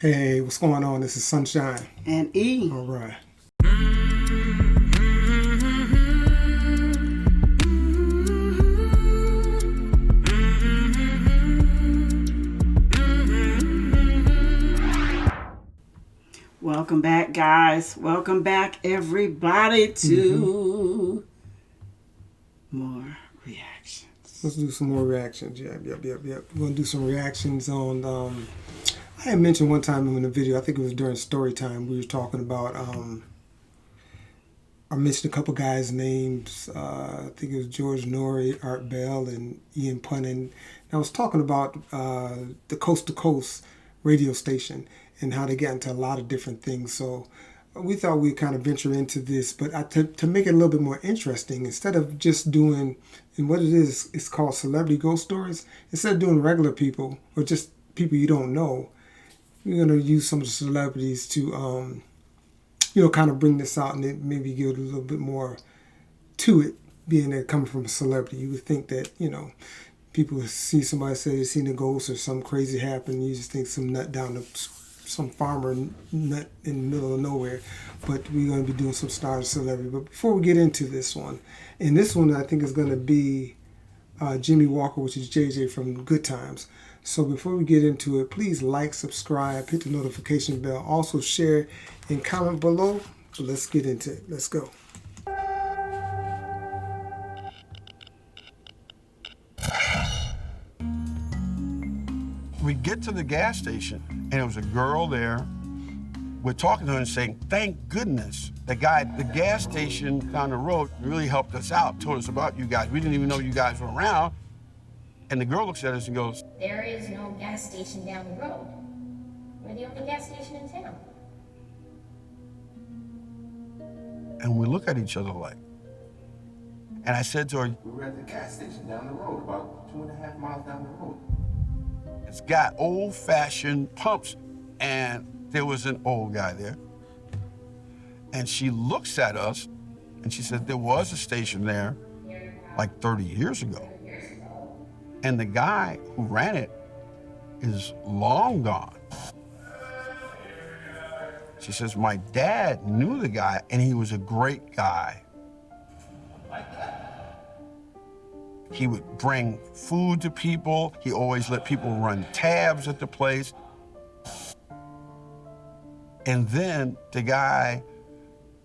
Hey, what's going on? This is Sunshine. And E. All right. Welcome back, guys. Welcome back, everybody, to more reactions. Let's do some more reactions. Yep. We're going to do some reactions on... I had mentioned one time in the video, I think it was during story time, we were talking about... I mentioned a couple guys' names. I think it was George Norrie, Art Bell, and Ian Punnin. And I was talking about the Coast to Coast radio station and how they got into a lot of different things. So we thought we'd kind of venture into this, but to make it a little bit more interesting, instead of just doing, and what it is, it's called Celebrity Ghost Stories. Instead of doing regular people or just people you don't know, we're going to use some of the celebrities to, kind of bring this out and then maybe give it a little bit more to it, being that coming from a celebrity. You would think that, people see somebody say they've seen a ghost or something crazy happen. You just think some nut down the some farmer nut in the middle of nowhere, but we're going to be doing some stars celebrity. But before we get into this one, and this one I think is going to be Jimmie Walker, which is JJ from Good Times. So before we get into it, please like, subscribe, hit the notification bell, also share and comment below. So let's get into it. Let's go. We get to the gas station, and there was a girl there. We're talking to her and saying, thank goodness the guy at the gas station down the road really helped us out, told us about you guys. We didn't even know you guys were around. And the girl looks at us and goes, there is no gas station down the road. We're the only gas station in town. and we look at each other like. And I said to her, we were at the gas station down the road, about 2.5 miles down the road. it's got old-fashioned pumps, and there was an old guy there. And she looks at us, and she said, there was a station there like 30 years ago. And the guy who ran it is long gone. She says, my dad knew the guy, and he was a great guy. He would bring food to people. He always let people run tabs at the place. And then the guy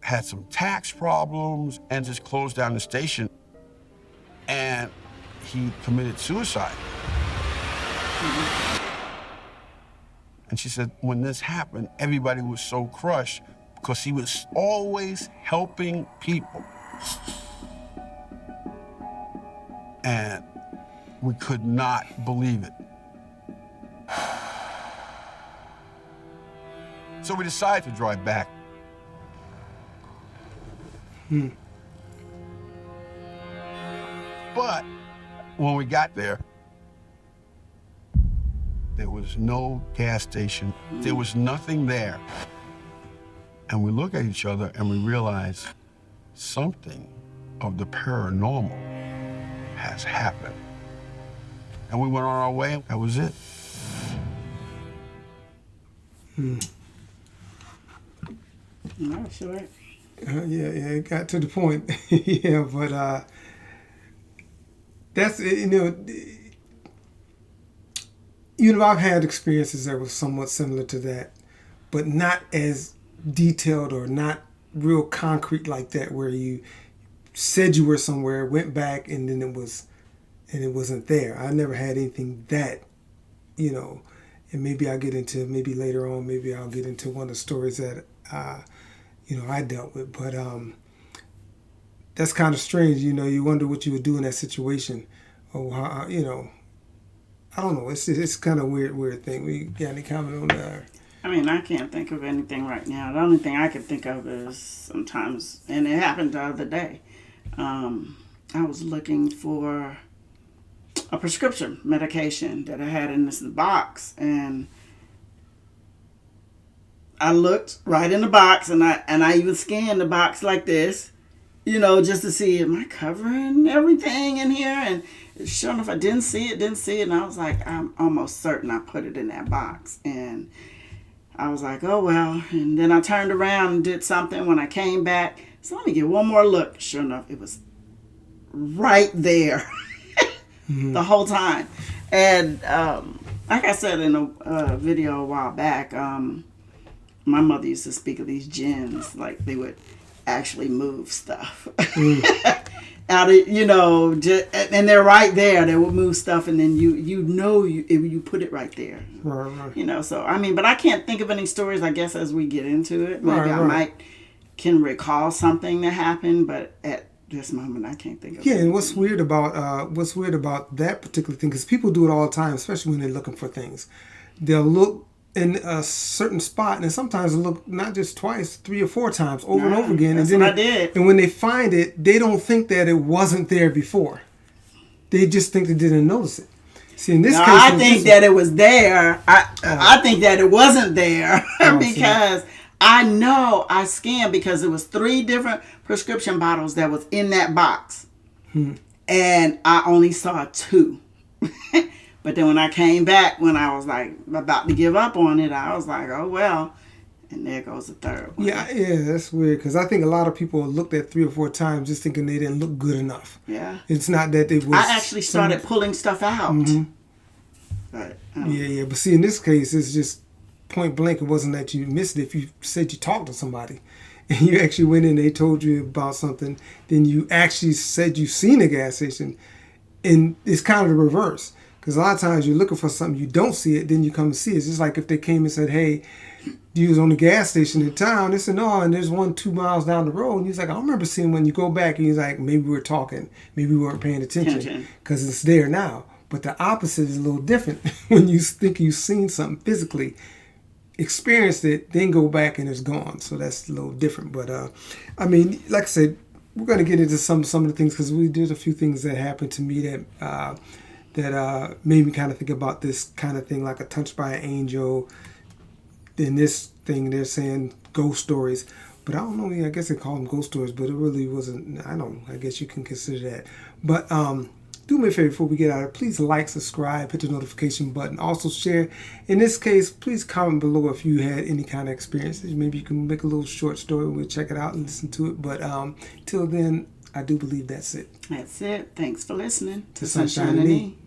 had some tax problems and just closed down the station. And he committed suicide. And she said, when this happened, everybody was so crushed because he was always helping people. And we could not believe it. So we decided to drive back. But when we got there was no gas station. There was nothing there. And we look at each other and we realize something of the paranormal has happened. And we went on our way. That was it. No, sure. Yeah, it got to the point. Yeah, but that's, I've had experiences that were somewhat similar to that, but not as detailed or not real concrete like that, where you said you were somewhere, went back, and then it wasn't there. I never had anything that, and maybe I'll get into, maybe later on, maybe I'll get into one of the stories that, I dealt with. But that's kind of strange, you wonder what you would do in that situation, or how, I don't know. It's kind of weird thing. We got any comment on that? I mean, I can't think of anything right now. The only thing I can think of is sometimes, and it happened the other day, I was looking for a prescription medication that I had in this box, and I looked right in the box, and I even scanned the box like this, just to see, am I covering everything in here? And sure enough, I didn't see it, and I was like, I'm almost certain I put it in that box. And I was like, oh, well. And then I turned around and did something. When I came back, so let me get one more look. Sure enough, it was right there the whole time. And like I said in a video a while back, my mother used to speak of these jinns, like they would actually move stuff. Out of, and they're right there. They would move stuff, and then you put it right there. Right. So I mean, but I can't think of any stories. I guess as we get into it, maybe I can recall something that happened, but at this moment I can't think of. Yeah, and what's weird about that particular thing, because people do it all the time, especially when they're looking for things. They'll look in a certain spot, and sometimes they'll look not just twice, 3 or 4 times, over and over again. That's and then what I did. And when they find it, they don't think that it wasn't there before. They just think they didn't notice it. See, in this case, I think that it was there. I think that it wasn't there because I know I scanned, because it was 3 different prescription bottles that was in that box, and I only saw 2. But then when I came back, when I was like about to give up on it, I was like, oh well, and there goes the 3rd one. Yeah, that's weird, because I think a lot of people looked at 3 or 4 times just thinking they didn't look good enough. Yeah, it's not that they was. I actually started pulling stuff out. But but see, in this case, it's just point blank. It wasn't that you missed it. If you said you talked to somebody, and you actually went in, they told you about something, then you actually said you've seen a gas station, and it's kind of the reverse. Because a lot of times you're looking for something, you don't see it, then you come and see it. It's just like if they came and said, hey, you was on the gas station in town. They said, no, and there's one 2 miles down the road. And he's like, I remember seeing when you go back. And he's like, maybe we were talking. Maybe we weren't paying attention because it's there now. But the opposite is a little different. When you think you've seen something physically, experienced it, then go back and it's gone. So that's a little different. But, I mean, like I said, we're going to get into some of the things, because we did a few things that happened to me that made me kind of think about this kind of thing, like a touch by an angel. In this thing, they're saying ghost stories, but I don't know. I guess they call them ghost stories, but it really wasn't. I guess you can consider that. But do me a favor before we get out of it. Please like, subscribe, hit the notification button. Also share. In this case, please comment below if you had any kind of experiences. Maybe you can make a little short story. We'll check it out and listen to it. But till then, I do believe that's it. That's it. Thanks for listening to Sunshine Sunshine and E.